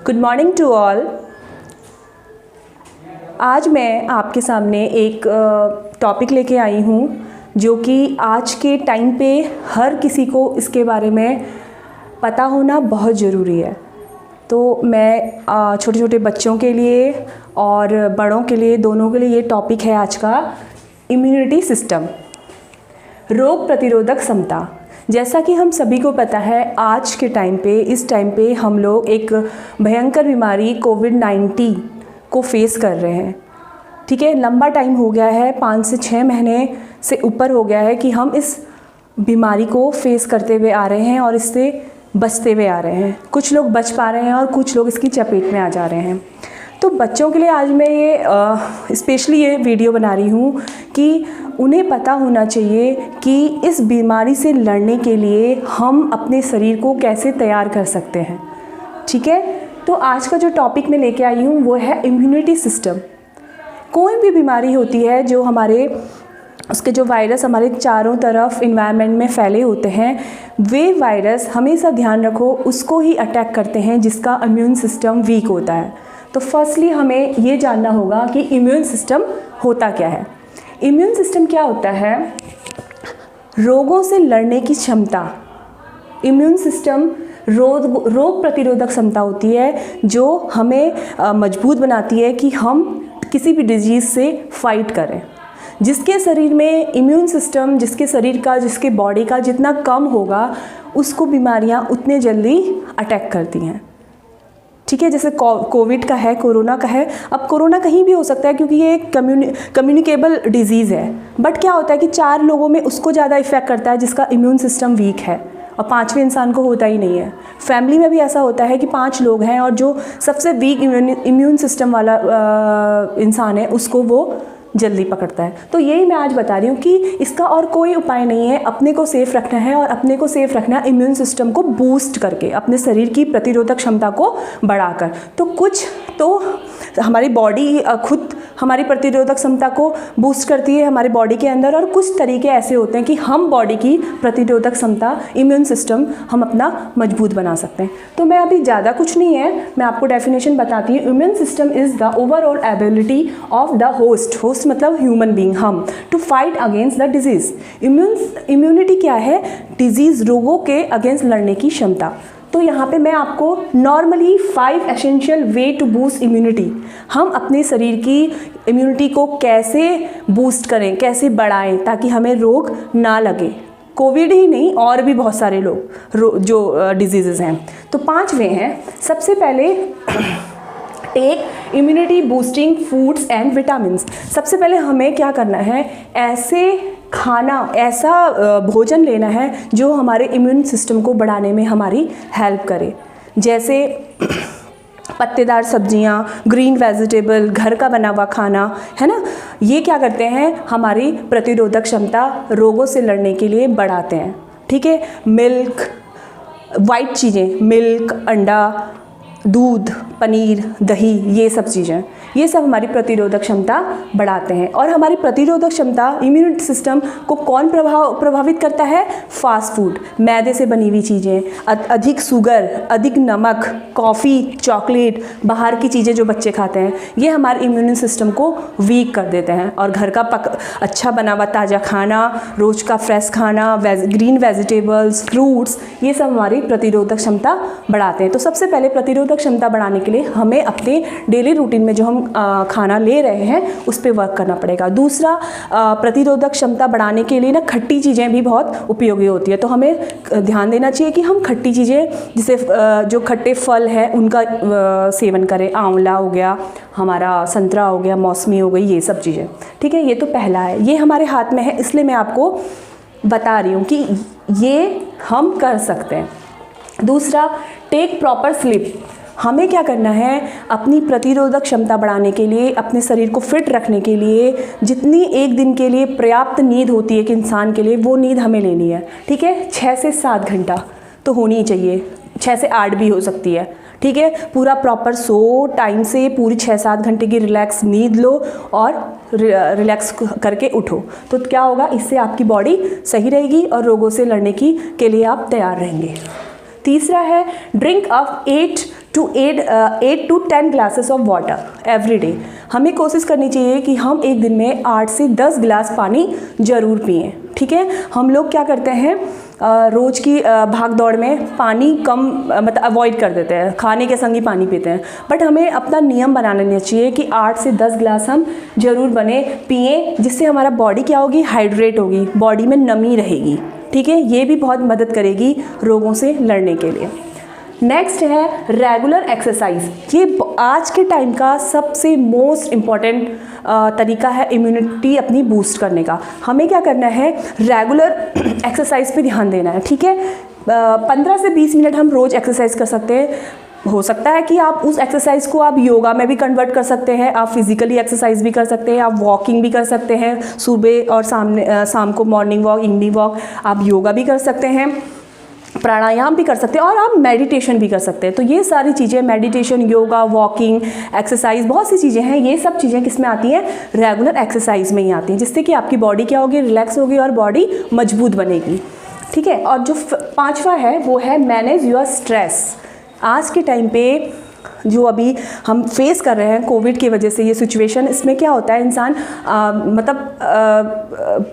Good morning to all. आज मैं आपके सामने एक टॉपिक लेके आई हूँ जो कि आज के टाइम पे हर किसी को इसके बारे में पता होना बहुत ज़रूरी है। तो मैं छोटे छोटे बच्चों के लिए और बड़ों के लिए, दोनों के लिए ये टॉपिक है आज का, इम्यूनिटी सिस्टम, रोग प्रतिरोधक क्षमता। जैसा कि हम सभी को पता है, आज के टाइम पे, इस टाइम पे हम लोग एक भयंकर बीमारी कोविड-19 को फेस कर रहे हैं। ठीक है, लंबा टाइम हो गया है, 5 से 6 महीने से ऊपर हो गया है कि हम इस बीमारी को फेस करते हुए आ रहे हैं और इससे बचते हुए आ रहे हैं। कुछ लोग बच पा रहे हैं और कुछ लोग इसकी चपेट में आ जा रहे हैं। तो बच्चों के लिए आज मैं ये स्पेशली ये वीडियो बना रही हूँ कि उन्हें पता होना चाहिए कि इस बीमारी से लड़ने के लिए हम अपने शरीर को कैसे तैयार कर सकते हैं। ठीक है, तो आज का जो टॉपिक मैं लेके आई हूँ वो है इम्यूनिटी सिस्टम। कोई भी बीमारी होती है जो उसके जो वायरस हमारे चारों तरफ इन्वायरमेंट में फैले होते हैं, वे वायरस हमेशा ध्यान रखो उसको ही अटैक करते हैं जिसका इम्यून सिस्टम वीक होता है। तो फर्स्टली हमें ये जानना होगा कि इम्यून सिस्टम होता क्या है। इम्यून सिस्टम क्या होता है? रोगों से लड़ने की क्षमता। इम्यून सिस्टम रोग प्रतिरोधक क्षमता होती है जो हमें मजबूत बनाती है कि हम किसी भी डिजीज़ से फाइट करें। जिसके शरीर में इम्यून सिस्टम, जिसके बॉडी का जितना कम होगा, उसको बीमारियां उतने जल्दी अटैक करती हैं। ठीक है, जैसे कोविड का है, कोरोना का है। अब कोरोना कहीं भी हो सकता है क्योंकि ये एक कम्युनिकेबल डिजीज़ है। बट क्या होता है कि 4 लोगों में उसको ज़्यादा इफेक्ट करता है जिसका इम्यून सिस्टम वीक है, और 5वें इंसान को होता ही नहीं है। फैमिली में भी ऐसा होता है कि 5 लोग हैं और जो सबसे वीक इम्यून सिस्टम वाला इंसान है उसको वो जल्दी पकड़ता है। तो यही मैं आज बता रही हूँ कि इसका और कोई उपाय नहीं है। अपने को सेफ़ रखना है, और अपने को सेफ़ रखना इम्यून सिस्टम को बूस्ट करके, अपने शरीर की प्रतिरोधक क्षमता को बढ़ाकर। तो हमारी बॉडी खुद हमारी प्रतिरोधक क्षमता को बूस्ट करती है हमारी बॉडी के अंदर, और कुछ तरीके ऐसे होते हैं कि हम बॉडी की प्रतिरोधक क्षमता, इम्यून सिस्टम हम अपना मजबूत बना सकते हैं। तो मैं अभी ज़्यादा कुछ नहीं है, मैं आपको डेफिनेशन बताती हूँ। Immune system is the overall ability of the host मतलब ह्यूमन बींग, हम, to fight against the disease. Immunity क्या है? डिजीज़, रोगों के अगेंस्ट लड़ने की क्षमता। तो यहाँ पे मैं आपको normally 5 essential way to boost immunity, हम अपने शरीर की इम्यूनिटी को कैसे बूस्ट करें, कैसे बढ़ाएं ताकि हमें रोग ना लगे। कोविड ही नहीं, और भी बहुत सारे जो डिजीज़ हैं। तो 5 वे हैं। सबसे पहले, take immunity boosting foods and vitamins. सबसे पहले हमें क्या करना है? ऐसा भोजन लेना है जो हमारे इम्यून सिस्टम को बढ़ाने में हमारी हेल्प करे। जैसे पत्तेदार सब्जियां, ग्रीन वेजिटेबल, घर का बना हुआ खाना, है ना। ये क्या करते हैं? हमारी प्रतिरोधक क्षमता रोगों से लड़ने के लिए बढ़ाते हैं। ठीक है, मिल्क, वाइट चीज़ें, मिल्क, अंडा, दूध, पनीर, दही, ये सब चीज़ें, ये सब हमारी प्रतिरोधक क्षमता बढ़ाते हैं। और हमारी प्रतिरोधक क्षमता, इम्यून सिस्टम को कौन प्रभावित करता है? फास्ट फूड, मैदे से बनी हुई चीज़ें, अधिक शुगर, अधिक नमक, कॉफ़ी, चॉकलेट, बाहर की चीज़ें जो बच्चे खाते हैं, ये हमारे इम्यून सिस्टम को वीक कर देते हैं। और घर का अच्छा बना हुआ ताज़ा खाना, रोज़ का फ्रेश खाना, ग्रीन वेजिटेबल्स, फ्रूट्स, ये सब हमारी प्रतिरोधक क्षमता बढ़ाते हैं। तो सबसे पहले प्रतिरोधक क्षमता बढ़ाने के लिए हमें अपने डेली रूटीन में जो हम खाना ले रहे हैं उस पर वर्क करना पड़ेगा। दूसरा, प्रतिरोधक क्षमता बढ़ाने के लिए ना खट्टी चीज़ें भी बहुत उपयोगी होती है। तो हमें ध्यान देना चाहिए कि हम खट्टी चीज़ें, जैसे जो खट्टे फल है उनका सेवन करें। आंवला हो गया, हमारा संतरा हो गया, मौसमी हो गई, ये सब चीज़ें। ठीक है, ये तो पहला है, ये हमारे हाथ में है, इसलिए मैं आपको बता रही हूँ कि ये हम कर सकते हैं। दूसरा, टेक प्रॉपर स्लीप। हमें क्या करना है? अपनी प्रतिरोधक क्षमता बढ़ाने के लिए, अपने शरीर को फिट रखने के लिए, जितनी एक दिन के लिए पर्याप्त नींद होती है कि इंसान के लिए, वो नींद हमें लेनी है। ठीक है, 6 से 7 घंटा तो होनी ही चाहिए, 6 से 8 भी हो सकती है। ठीक है, पूरा प्रॉपर सो, टाइम से पूरी 6-7 घंटे की रिलैक्स नींद लो और रिलैक्स करके उठो। तो क्या होगा? इससे आपकी बॉडी सही रहेगी और रोगों से लड़ने के लिए आप तैयार रहेंगे। तीसरा है, drink up 8 8 to 10 glasses of water every day. हमें कोशिश करनी चाहिए कि हम एक दिन में 8 से 10 गिलास पानी ज़रूर पिएं। ठीक है, हम लोग क्या करते हैं, रोज़ की भाग दौड़ में पानी कम मतलब अवॉइड कर देते हैं, खाने के संग ही पानी पीते हैं। बट हमें अपना नियम बना लेना चाहिए कि 8 से 10 गिलास हम ज़रूर पिएं, जिससे हमारा बॉडी क्या होगी, हाइड्रेट होगी, बॉडी में नमी रहेगी। ठीक है, ये भी बहुत मदद करेगी रोगों से लड़ने के लिए। नेक्स्ट है रेगुलर एक्सरसाइज। ये आज के टाइम का सबसे मोस्ट इम्पॉर्टेंट तरीका है इम्यूनिटी अपनी बूस्ट करने का। हमें क्या करना है, रेगुलर एक्सरसाइज पे ध्यान देना है। ठीक है, 15 से 20 मिनट हम रोज़ एक्सरसाइज कर सकते हैं। हो सकता है कि आप उस एक्सरसाइज को आप योगा में भी कन्वर्ट कर सकते हैं, आप फिजिकली एक्सरसाइज भी कर सकते हैं, आप वॉकिंग भी कर सकते हैं, सुबह और शाम को मॉर्निंग वॉक, इवनिंग वॉक, आप योगा भी कर सकते हैं, प्राणायाम भी कर सकते हैं और आप मेडिटेशन भी कर सकते हैं। तो ये सारी चीज़ें, मेडिटेशन, योगा, वॉकिंग, एक्सरसाइज, बहुत सी चीज़ें हैं। ये सब चीज़ें किस में आती हैं, रेगुलर एक्सरसाइज में ही आती हैं, जिससे कि आपकी बॉडी क्या होगी, रिलैक्स होगी और बॉडी मजबूत बनेगी। ठीक है, और जो 5वां है वो है मैनेज योर स्ट्रेस। आज के टाइम पे जो अभी हम फेस कर रहे हैं कोविड की वजह से ये सिचुएशन, इसमें क्या होता है, इंसान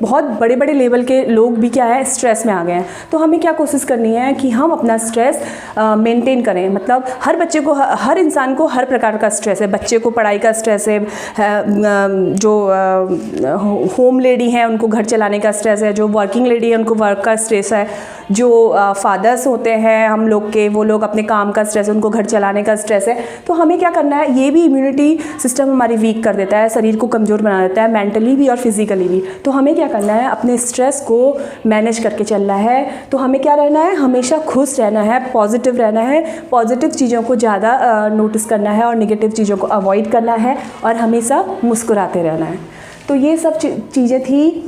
बहुत बड़े बड़े लेवल के लोग भी क्या है, स्ट्रेस में आ गए हैं। तो हमें क्या कोशिश करनी है कि हम अपना स्ट्रेस मेंटेन करें। मतलब हर बच्चे को, हर इंसान को हर प्रकार का स्ट्रेस है। बच्चे को पढ़ाई का स्ट्रेस है, जो होम लेडी हैं उनको घर चलाने का स्ट्रेस है, जो वर्किंग लेडी है उनको वर्क का स्ट्रेस है, जो फादर्स होते हैं हम लोग के, वो लोग अपने काम का स्ट्रेस है, उनको घर चलाने का स्ट्रेस है। तो हमें क्या करना है, ये भी इम्यूनिटी सिस्टम हमारी वीक कर देता है, शरीर को कमज़ोर बना देता है, मेंटली भी और फिजिकली भी। तो हमें क्या करना है, अपने स्ट्रेस को मैनेज करके चलना है। तो हमें क्या रहना है, हमेशा खुश रहना है, पॉजिटिव रहना है, पॉजिटिव चीज़ों को ज़्यादा नोटिस करना है और नेगेटिव चीज़ों को अवॉइड करना है और हमेशा मुस्कुराते रहना है। तो ये सब चीज़ें थी,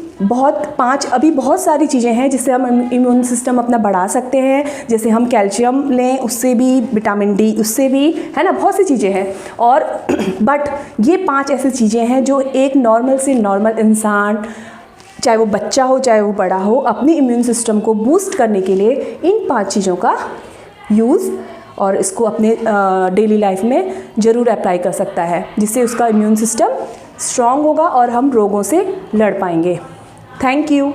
अभी बहुत सारी चीज़ें हैं जिससे हम इम्यून सिस्टम अपना बढ़ा सकते हैं। जैसे हम कैल्शियम लें, उससे भी, विटामिन डी उससे भी, है ना, बहुत सी चीज़ें हैं। और बट ये 5 ऐसी चीज़ें हैं जो एक नॉर्मल से नॉर्मल इंसान, चाहे वो बच्चा हो चाहे वो बड़ा हो, अपने इम्यून सिस्टम को बूस्ट करने के लिए इन 5 चीज़ों का यूज़ और इसको अपने डेली लाइफ में ज़रूर अप्लाई कर सकता है, जिससे उसका इम्यून सिस्टम स्ट्रॉन्ग होगा और हम रोगों से लड़ पाएंगे। Thank you.